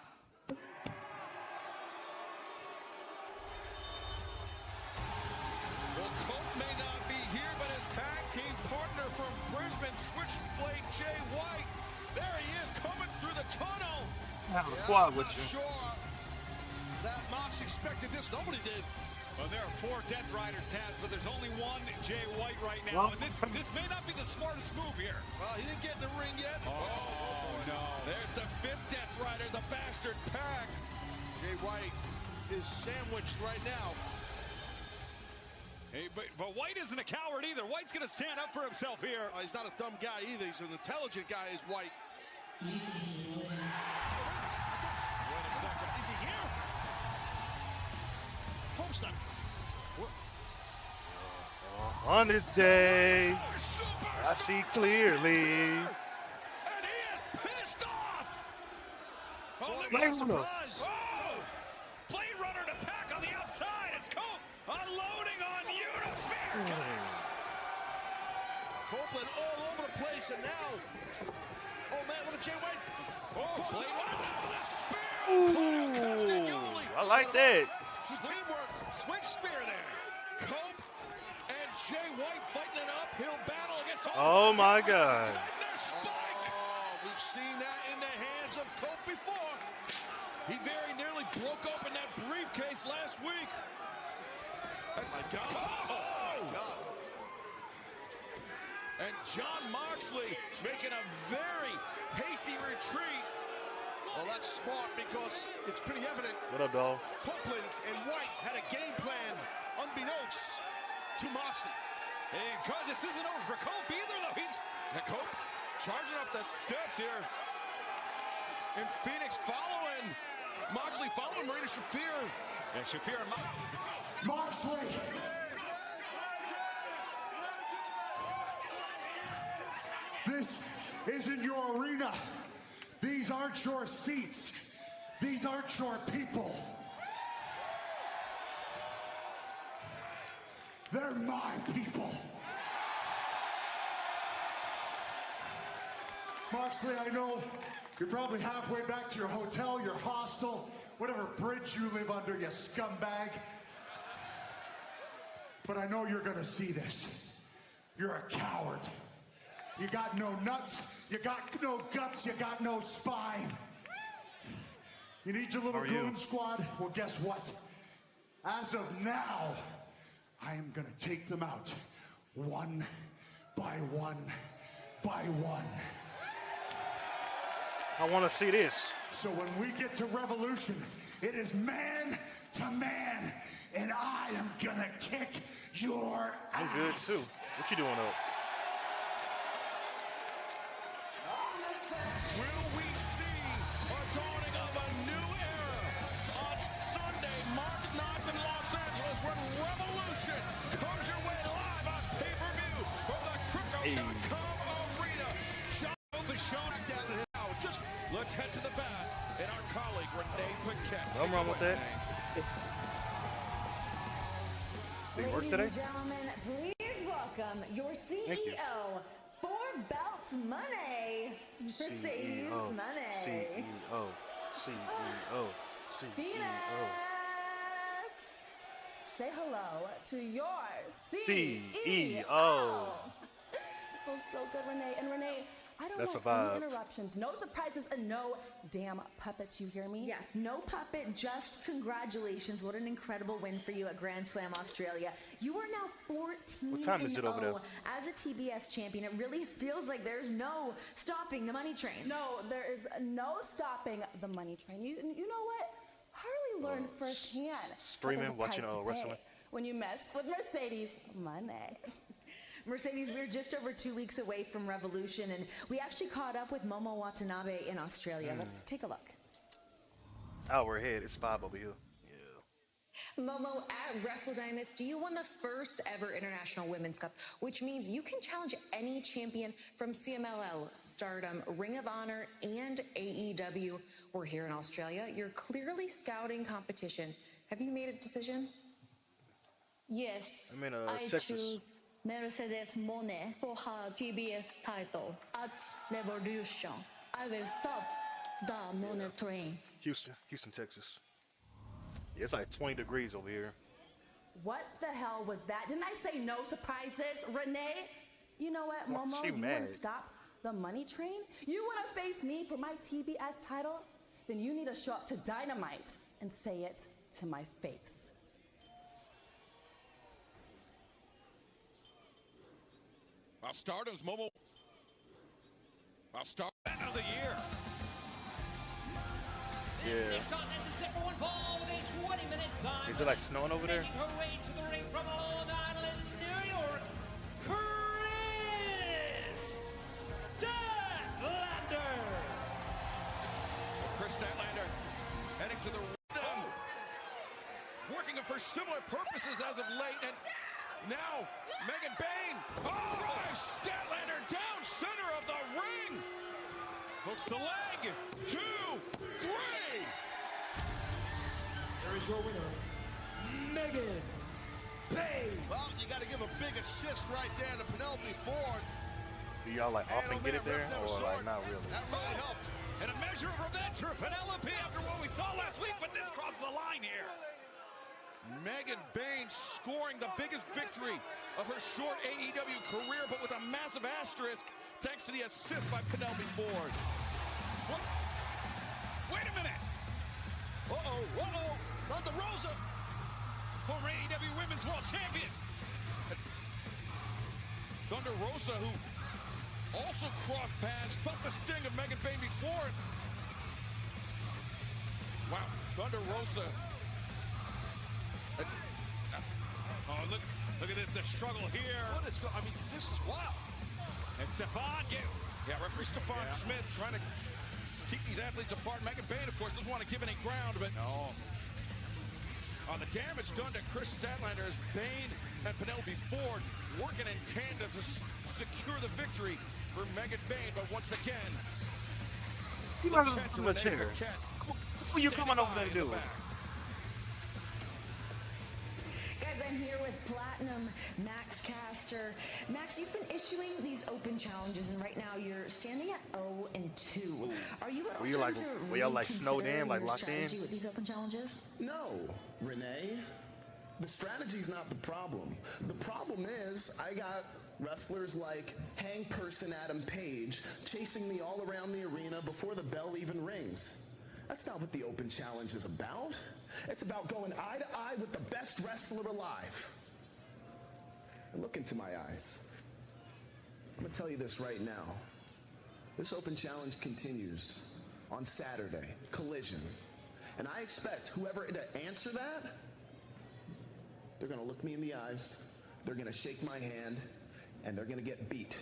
Jay White. There he is coming through the tunnel. Have a squad with you. Sure that Mox expected this. Nobody did. Well, there are 4 Death Riders, Taz, but there's only one Jay White right now. And this may not be the smartest move here. Well, he didn't get in the ring yet. Oh, no. There's the 5th Death Rider, the bastard Pac. Jay White is sandwiched right now. Hey, but White isn't a coward either. White's going to stand up for himself here. He's not a dumb guy either. He's an intelligent guy, is White. Wait a second. Is he here? Hope so. On this day, I see clearly. And he is pissed off. Oh, look Blade at Runner. surprise. Oh! Blade Runner to Pac on the outside as Cope unloading on Unisphere. Copeland all over the place, and now, oh man, look at Jay White. Oh, Blade Runner, the spear. Ooh, I like that. Teamwork, switch spear there. Cope and Jay White fighting an uphill battle against Oh my God. We've seen that in the hands of Cope before. He very nearly broke open that briefcase last week. That's my God. Oh, God. And John Moxley making a very hasty retreat. Well, that's smart because it's pretty evident. What up, dog? Copeland and White had a game plan unbeknownst to Moxley. And God, this isn't over for Cope either, though. He's Cope charging up the steps here. And Phoenix following. Moxley following Marina Shafir. and Shafir and Moxley. This isn't your arena. These aren't your seats. These aren't your people. They're my people. Moxley, I know you're probably halfway back to your hotel, your hostel, whatever bridge you live under, you scumbag. But I know you're gonna see this. You're a coward. You got no nuts, you got no guts, you got no spine. You need your little goon squad? Well, guess what? As of now, I am gonna take them out one by one by one. I want to see this. So when we get to Revolution, it is man to man, and I am gonna kick your ass. I'm good too. What you doing up? Will we see a dawning of a new era on Sunday, March 9th in Los Angeles when Revolution comes your way live on pay-per-view from the Crypto.com arena. John is showing down in now. Just let's head to the back and our colleague Renee Paquette. Nothing wrong with that. Big work today? Ladies and gentlemen, please welcome your CEO, Four Belts Money, Mercedes Money. CEO. Phoenix, say hello to your CEO. Feels so good, Renee. And Renee, I don't That's want a vibe. any interruptions, no surprises, and no damn puppets, you hear me? Yes, no puppet, just congratulations. What an incredible win for you at Grand Slam Australia. You are now 14 What time is it over there? as a TBS champion. It really feels like there's no stopping the money train. No, there is no stopping the money train. You know what? Harley learned firsthand. Streaming, what there's a watching price to wrestling. pay when you mess with Mercedes Money. Mercedes, we're just over 2 weeks away from Revolution, and we actually caught up with Momo Watanabe in Australia. Let's take a look. Hour ahead. It's 5 over here. Momo, at Wrestle Dynasty, you won the first ever International Women's Cup, which means you can challenge any champion from CMLL, Stardom, Ring of Honor, and AEW. We're here in Australia. You're clearly scouting competition. Have you made a decision? Yes, I'm in I Texas. choose Mercedes Moné for her TBS title at Revolution. I will stop the Moné train. Houston, Texas. Yeah, it's like 20 degrees over here. What the hell was that? Didn't I say no surprises, Renee? You know what, Well, Momo? she You want mad. to stop the money train? You want to face me for my TBS title? Then you need to show up to Dynamite and say it to my face. While Stardom's Momo. While Stardom of the year. Yeah. Is it like snowing over there? Making her way to the ring from Long Island, New York, Chris Statlander. Chris Statlander heading to the ring. Working for similar purposes as of late. And now, Megan Bayne. Oh, drives Statlander down center of the ring. Hooks the leg. 2, 3. There is your winner, Megan Bayne. Well, you got to give a big assist right there to Penelope Ford. Do y'all like often get it there, or like not really? That really helped. And a measure of revenge for Penelope after what we saw last week, but this crosses the line here. Megan Bayne scoring the biggest victory of her short AEW career, but with a massive asterisk thanks to the assist by Penelope Ford. What? Wait a minute. Thunder Rosa. Former AEW Women's World Champion. Thunder Rosa, who also crossed paths, felt the sting of Megan Bayne before. Wow, Thunder Rosa. Oh, look at this, the struggle here. What is I mean, this is wild. And Stefan, referee Stefan Smith trying to keep these athletes apart. Megan Bayne, of course, doesn't want to give any ground, but no. The damage done to Chris Statlander as Bayne and Penelope Ford working in tandem to secure the victory for Megan Bayne. But once again, You guys are too much here. What are you coming over there to do? Guys, I'm here with Platinum Max Caster. Max, you've been issuing these open challenges, and right now you're standing at 0-2. Are you were y'all like snowed in, like locked in? With these open challenges? No, Renee. The strategy's not the problem. The problem is I got wrestlers like Hang Person Adam Page chasing me all around the arena before the bell even rings. That's not what the open challenge is about. It's about going eye to eye with the best wrestler alive. And look into my eyes. I'm gonna tell you this right now. This open challenge continues on Saturday, Collision. And I expect whoever to answer that, they're gonna look me in the eyes, they're gonna shake my hand, and they're gonna get beat.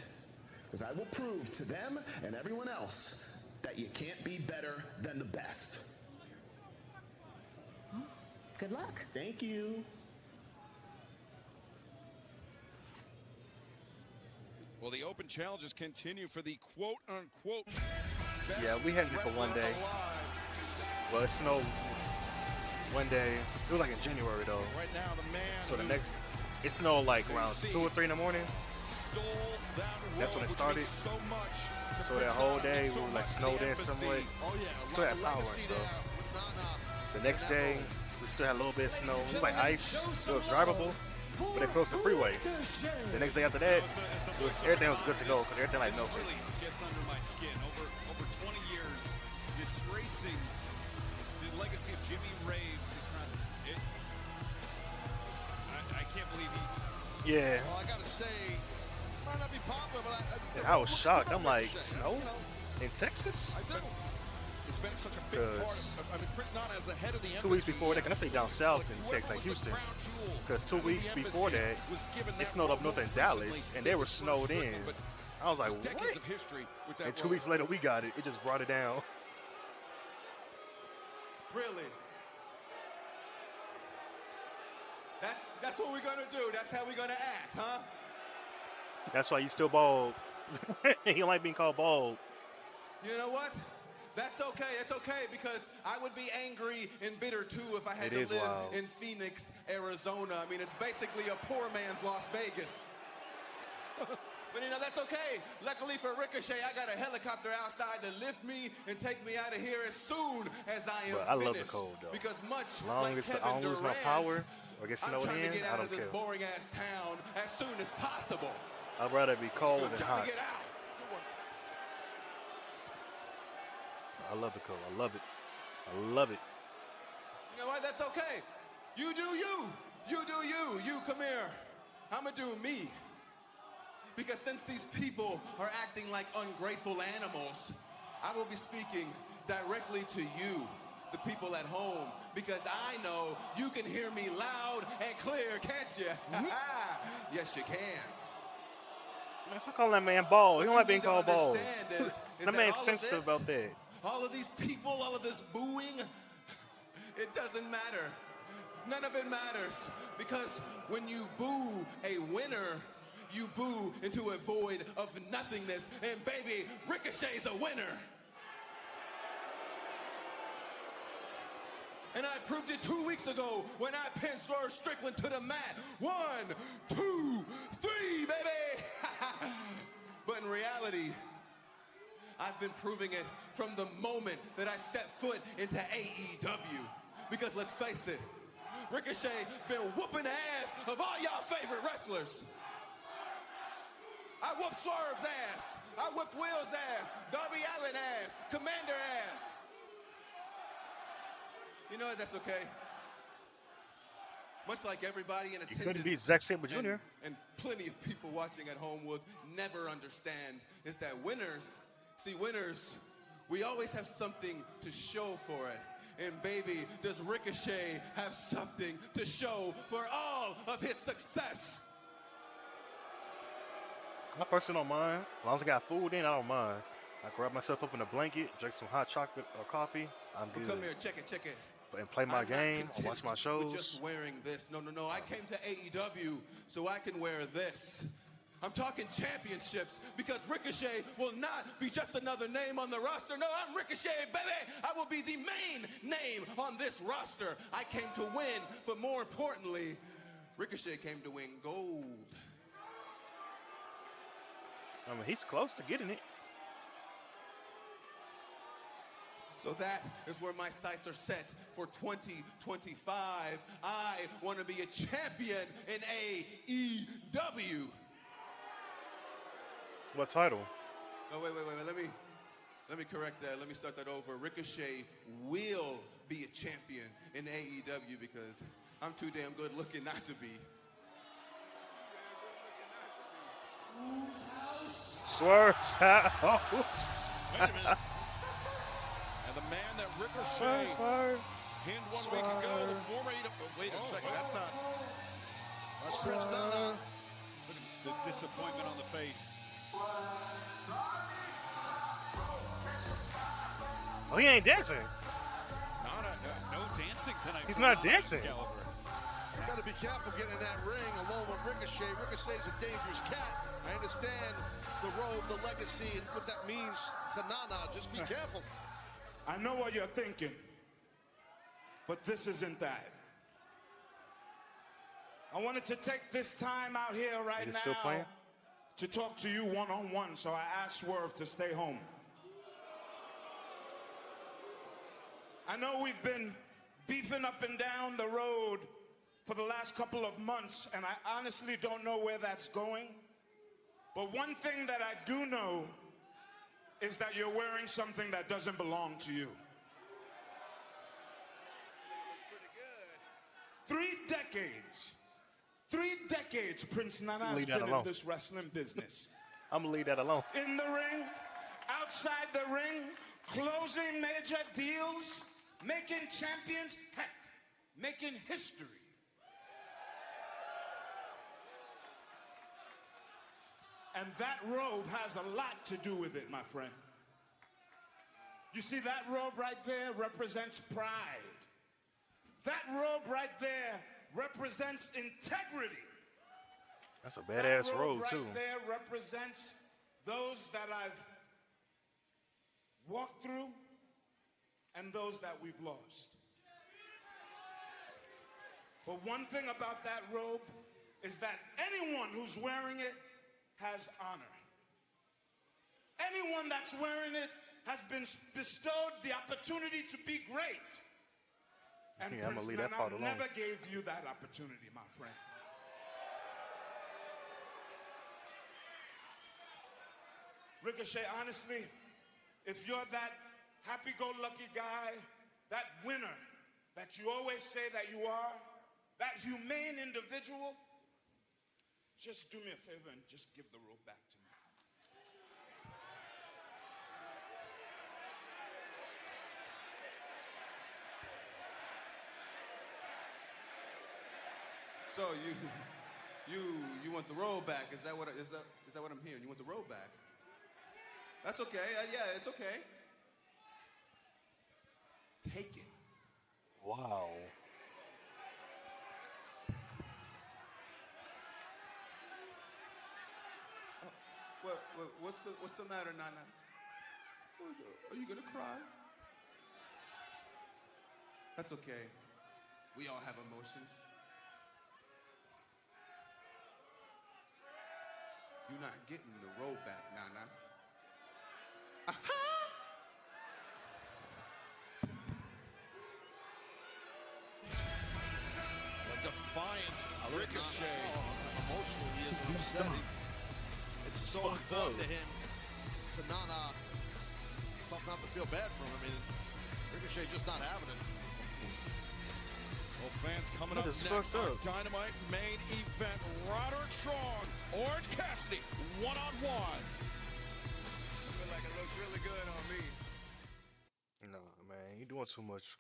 Because I will prove to them and everyone else that you can't be better than the best. Good luck. Thank you. well, the open challenges continue for the quote-unquote Yeah, we had it for one day. Well, it snowed one day. It was like in January, though. Right now, the man so the next, it snowed like around 2 or 3 in the morning. That's when it started. So that whole day, we were like snowed in somewhat. Still had power and stuff. The next day, we still had a little bit of snow. It was like ice. It was drivable, but it closed the freeway. The next day after that, everything was good to go because everything like melted. Really gets under my skin. Over 20 years, disgracing the legacy of Jimmy Rave. I can't believe he. Yeah. Well, I gotta say, might not be popular, but I was shocked. I'm like, snow in Texas? I do. It's been such a big part of, I mean, Prince Nana as the head of the embassy. 2 weeks before that, can I say down south in Texas, like Houston? Because 2 weeks before that, it snowed up north in Dallas, and they were snowed in. I was like, what? And 2 weeks later, we got it. It just brought it down. Really? That's what we're gonna do. That's how we're gonna act, huh? That's why you still bald. You like being called bald. You know what? That's okay. It's okay because I would be angry and bitter too if I had to live in Phoenix, Arizona. I mean, it's basically a poor man's Las Vegas. But you know, that's okay. Luckily for Ricochet, I got a helicopter outside to lift me and take me out of here as soon as I am finished. I love the cold though. Because much as long like as Kevin I don't lose my Durant, power or get snowed I'm trying in, to get I out don't of this care. boring ass town as soon as possible. I'd rather be cold than Time hot. to get out. I love the color. I love it. I love it. You know what? That's okay. You do you. You do you. You come here. I'm going to do me. Because since these people are acting like ungrateful animals, I will be speaking directly to you, the people at home, because I know you can hear me loud and clear, can't you? Yes, you can. Man, stop calling that man bald. He don't like being called bald. Is That man's sensitive about that. All of these people, all of this booing, it doesn't matter. None of it matters. Because when you boo a winner, you boo into a void of nothingness. And baby, Ricochet's a winner. And I proved it 2 weeks ago when I pinned Swerve Strickland to the mat. 1, 2, 3, baby. But in reality, I've been proving it from the moment that I stepped foot into AEW. Because let's face it, Ricochet been whooping the ass of all y'all favorite wrestlers. I whooped Swerve's ass. I whooped Will's ass. Darby Allin ass. Commander ass. You know what? That's okay. Much like everybody in attendance. You couldn't beat Zack Sabre Jr. And plenty of people watching at home would never understand is that winners, we always have something to show for it. And baby, does Ricochet have something to show for all of his success. I personally don't mind. As long as I got food in, I don't mind. I grab myself up in a blanket, drink some hot chocolate or coffee. I'm good. Come here, check it. And play my game, or watch my shows. With just wearing this. No. I came to AEW so I can wear this. I'm talking championships because Ricochet will not be just another name on the roster. No, I'm Ricochet, baby. I will be the main name on this roster. I came to win, but more importantly, Ricochet came to win gold. I mean, he's close to getting it. So that is where my sights are set for 2025. I want to be a champion in AEW. What title? Oh, wait. Let me correct that. Let me start that over. Ricochet will be a champion in AEW because I'm too damn good looking not to be. Swerve's house. Wait a minute. And the man that Ricochet pinned 1 week ago, the former AEW. Wait a second, that's Prince Nana. The disappointment on the face. Oh, he ain't dancing. No dancing tonight. He's not dancing. You got to be careful getting in that ring alone with Ricochet. Ricochet's a dangerous cat. I understand the robe, the legacy, and what that means to Nana. Just be careful. I know what you're thinking, but this isn't that. I wanted to take this time out here right now still playing? to talk to you one-on-one, so I asked Swerve to stay home. I know we've been beefing up and down the road for the last couple of months, and I honestly don't know where that's going. But one thing that I do know is that you're wearing something that doesn't belong to you. 3 decades Prince Nana has been in this wrestling business. I'm gonna leave that alone. In the ring, outside the ring, closing major deals, making champions, heck, making history. And that robe has a lot to do with it, my friend. You see, that robe right there represents pride. That robe right there represents integrity. That's a badass robe, too. Right there represents those that I've walked through and those that we've lost. But one thing about that robe is that anyone who's wearing it has honor. Anyone that's wearing it has been bestowed the opportunity to be great. And I'm gonna leave that Nana part alone. never gave you that opportunity, my friend. Ricochet, honestly, if you're that happy-go-lucky guy, that winner that you always say that you are, that humane individual, just do me a favor and just give the rope back to me. So you want the robe back? Is that what I'm hearing? You want the robe back? That's okay. Yeah, it's okay. Take it. Wow. What's the matter, Nana? Are you gonna cry? That's okay. We all have emotions. You're not getting the robe back, Nana. Aha! A defiant Ricochet. Emotional, he is upset. It's so important to him to not tough not to feel bad for him. I mean, Ricochet just not having it. Well, fans, coming up next on Dynamite main event, Roderick Strong, Orange Cassidy, one-on-one. I feel like it looks really good on me. No, man, you doing too much.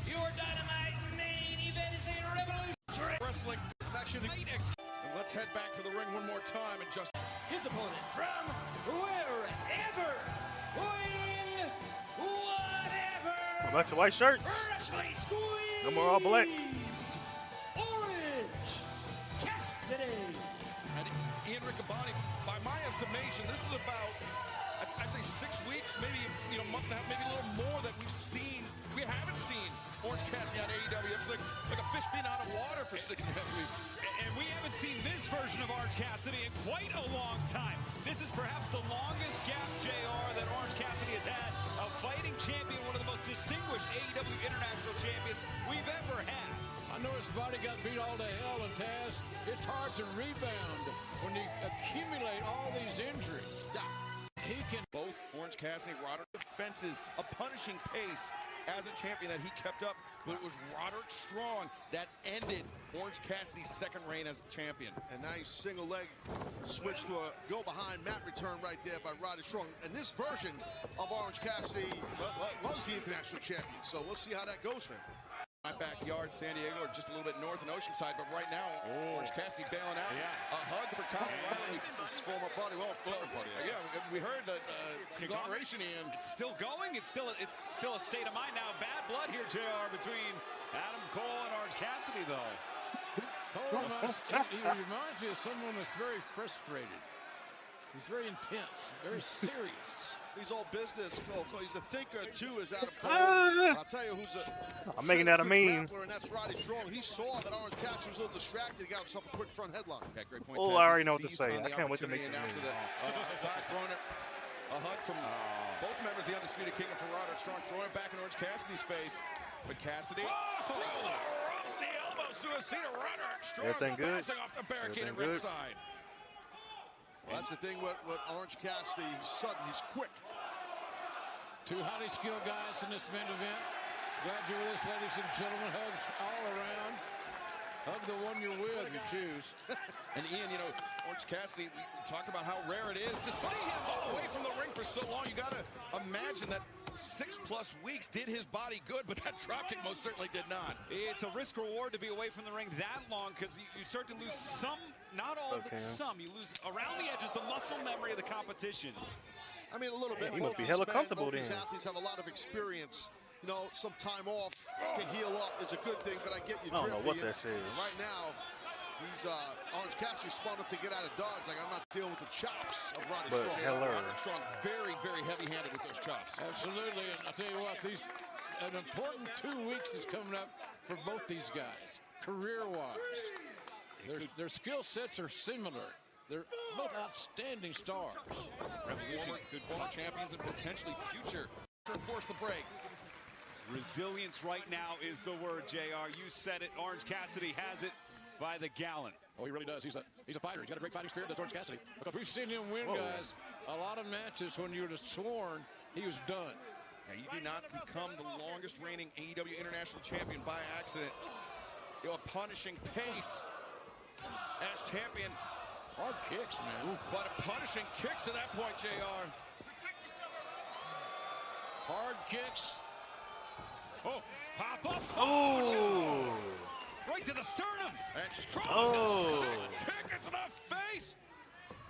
Your Dynamite main event is a revolutionary wrestling action. And let's head back to the ring one more time and just his opponent from wherever, wing, whatever. Go back to white shirts. No more all black. Orange Cassidy. And Ian Riccaboni, by my estimation, this is about, I'd say 6 weeks, maybe a month and a half, maybe a little more that we haven't seen Orange Cassidy on AEW. It's like a fish being out of water for 6.5 weeks. And we haven't seen this version of Orange Cassidy in quite a long time. This is perhaps the longest gap, JR, that Orange Cassidy has had. A fighting champion, one of the most distinguished AEW International Champions we've ever had. I know his body got beat all to hell, and Taz, it's hard to rebound when you accumulate all these injuries. He can. Both Orange Cassidy and Roderick defenses, a punishing pace as a champion that he kept up, but it was Roderick Strong that ended Orange Cassidy's second reign as champion. And now he's single leg switch to a go behind mat return right there by Roderick Strong. And this version of Orange Cassidy was the international champion, so we'll see how that goes for him. My backyard, San Diego, or just a little bit north in Oceanside, but right now, Orange Cassidy bailing out. Yeah. A hug for Kyle O'Reilly. His former buddy, former buddy. Yeah, we heard that conglomeration, Ian. It's still going. It's still a state of mind now. Bad blood here, JR, between Adam Cole and Orange Cassidy, though. Cole, he reminds me of someone that's very frustrated. He's very intense, very serious. He's all business. He's a thinker too, is Adam Cole. I'll tell you who's I'm making that a meme. And that's Roddy Strong. He saw that Orange Cassidy was a little distracted. He got himself a quick front headlock. Okay, great point. Oh, I already know what to say. I can't wait to make it. Outside, throwing it. A hug from both members of the Undisputed Kingdom for Roderick Strong, throwing it back in Orange Cassidy's face. But Cassidy rubs the elbow suicida. Roderick Strong bouncing off the barricaded ringside. Well, that's the thing with Orange Cassidy. He's sudden, he's quick. Two highly skilled guys in this main event. Glad you're with us, ladies and gentlemen. Hugs all around. Hug the one you're with, you choose. And Ian, Orange Cassidy, we talked about how rare it is to see him away from the ring for so long. You got to imagine that 6+ weeks did his body good, but that dropkick most certainly did not. It's a risk reward to be away from the ring that long, because you start to lose some, not all, but some. You lose around the edges the muscle memory of the competition. I mean, a little bit. He must be hella comfortable then. These athletes have a lot of experience. Some time off to heal up is a good thing, but I get you. I don't know what that says. Right now, he's Orange Cassidy smart enough to get out of Dodge. Like, I'm not dealing with the chops of Roddy Strong. Roderick Strong, very, very heavy-handed with those chops. Absolutely, and I'll tell you what, an important 2 weeks is coming up for both these guys, career-wise. Their skill sets are similar. They're both outstanding stars. Good former champions and potentially future. Force the break. Resilience right now is the word, JR. You said it. Orange Cassidy has it by the gallon. Oh, he really does. He's a fighter. He's got a great fighting spirit. That's Orange Cassidy. Because we've seen him win, guys, a lot of matches when you would have sworn he was done. Now, you do not become the longest reigning AEW International Champion by accident. You're punishing pace as champion. Hard kicks, man. But punishing kicks to that point, JR. Hard kicks. Oh, pop up. Oh. Right to the sternum. And strong. Oh. Kick into the face.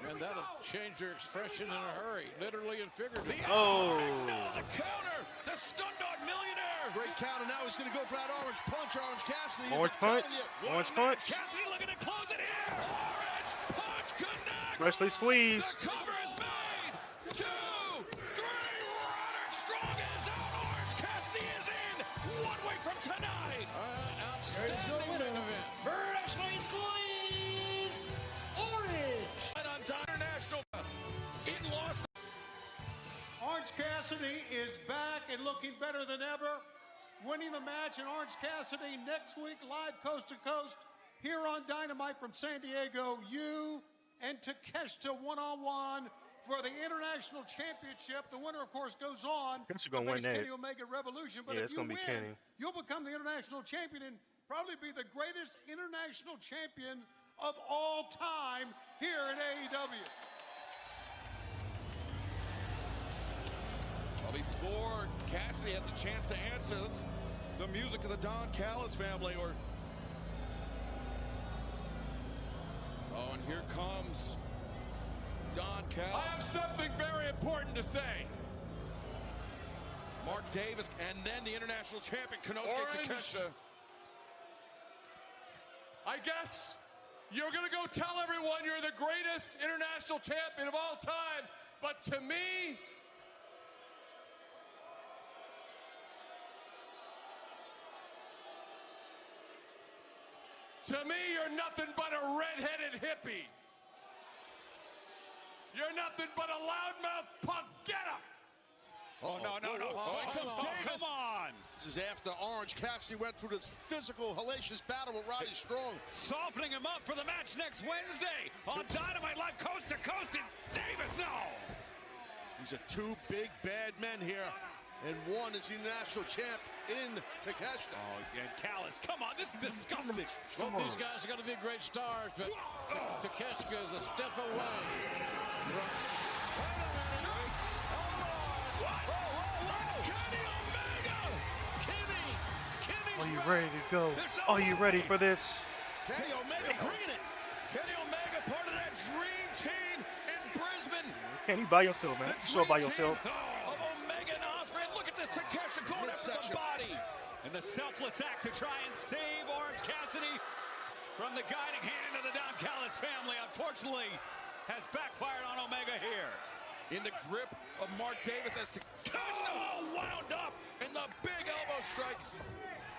And that'll change your expression in a hurry, literally and figuratively. Oh. No, the counter. The stun dog millionaire. Great counter. Now he's going to go for that orange punch. Orange Cassidy. Orange punch. Orange punch. Cassidy looking to close it here. Orange punch connects. Wrestling squeeze. The cover is made. 2, 3. Roderick Strong is out. Orange Cassidy is in. 1 week from tonight. Outstanding event. Wrestling squeeze. Orange. And on International in Los. Orange Cassidy is back and looking better than ever. Winning the match in Orange Cassidy next week, live coast to coast, here on Dynamite from San Diego. You and Takeshita one-on-one for the International Championship. The winner, of course, goes on. Guess you're gonna win that. Kenny Omega Revolution. But Yeah, if it's you gonna be win, Kenny. you'll become the International Champion and probably be the greatest international champion of all time here in AEW. Well, before Cassidy has a chance to answer, that's the music of the Don Callis family. Oh, and here comes Don Callis. I have something very important to say. Mark Davis, and then the international champion, Konosuke Takeshita. I guess you're going to go tell everyone you're the greatest international champion of all time, but to me, you're nothing but a red-headed hippie. You're nothing but a loudmouth punk. Get him! Oh, no. Oh, here comes Davis. Come on. This is after Orange Cassidy went through this physical, hellacious battle with Roddy Strong. Softening him up for the match next Wednesday on Dynamite Live Coast to Coast. It's Davis. No. These are 2 big bad men here, and one is the national champ in Takeshita. Oh, and Callis, come on, this is disgusting. Both these guys are going to be great stars, but Takeshita is a step away. Kenny Omega! Kenny! Are you ready to go? Are you ready for this? Kenny Omega bringing it. Kenny Omega, part of that dream team in Brisbane. Kenny, by yourself, man. Show by yourself. Of Omega and Ospreay. Look at this Takeshita going after the body. And the selfless act to try and save Orange Cassidy from the guiding hand of the Don Callis family, unfortunately, has backfired on Omega here. In the grip of Mark Davis as Takeshita wound up in the big elbow strike.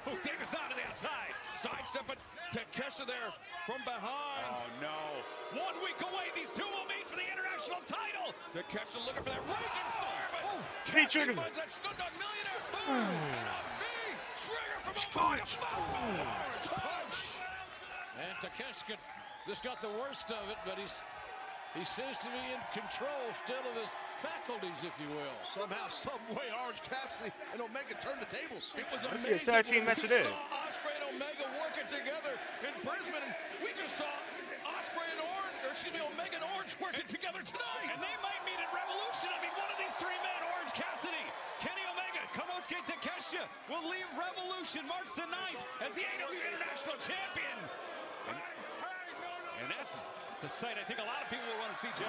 Oh, Davis down to the outside. Sidestepping Takeshita there from behind. Oh, no. 1 week away, these two will meet for the international title. Takeshita looking for that raging fire, but Cassidy finds that stun dog millionaire. And a big trigger from Omega. Punch. And Takeshita just got the worst of it, but he seems to be in control still of his faculties, if you will. Somehow, some way, Orange Cassidy and Omega turned the tables. It was Let's see a amazing. tag team match We today. saw Ospreay and Omega working together in Brisbane, and we just saw Ospreay and Omega and Orange working together tonight. And they might meet at Revolution. I mean, one of these 3 men, Orange Cassidy, Kenny Omega, Konosuke Takeshita, will leave Revolution March the 9th as the AEW International Champion. And that's a sight I think a lot of people will want to see, JR.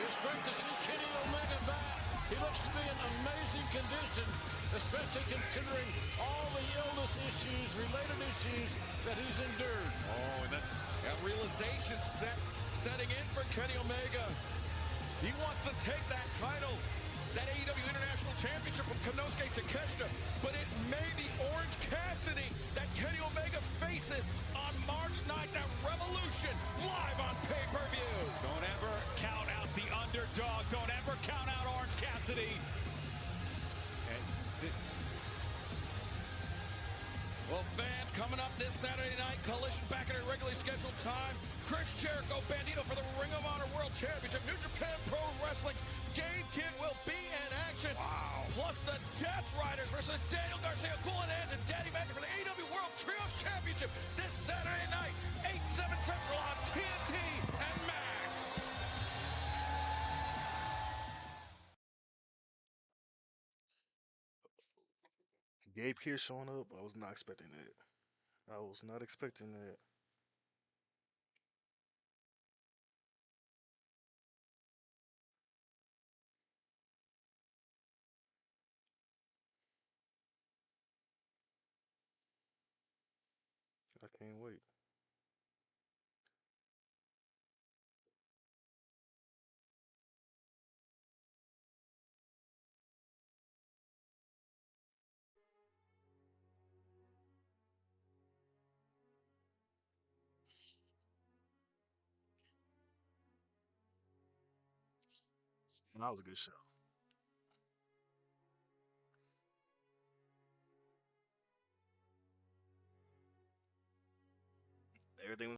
It's great to see Kenny Omega back. He looks to be in amazing condition, especially considering all the illness issues, related issues that he's endured. Oh, and that's that realization setting in for Kenny Omega. He wants to take that title, that AEW International Championship from Konosuke Takeshita, but it may be Orange Cassidy that Kenny Omega faces on March 9th at Revolution, live on pay-per-view. Don't ever count out the underdog. Don't ever count out Orange Cassidy. Well, fans, coming up this Saturday night, Collision back at a regularly scheduled time. Chris Jericho, Bandito for the Ring of Honor World Championship. New Japan Pro Wrestling's Gabe Kidd will be in action. action. Wow. Plus the Death Riders versus Daniel Garcia, Cool-Hands, and Daddy Magic for the AEW World Trios Championship this Saturday night, 8/7 Central on TNT and Max. Gabe Pierce showing up. I was not expecting that. I was not expecting that. I can't wait. That was a good show. Everything was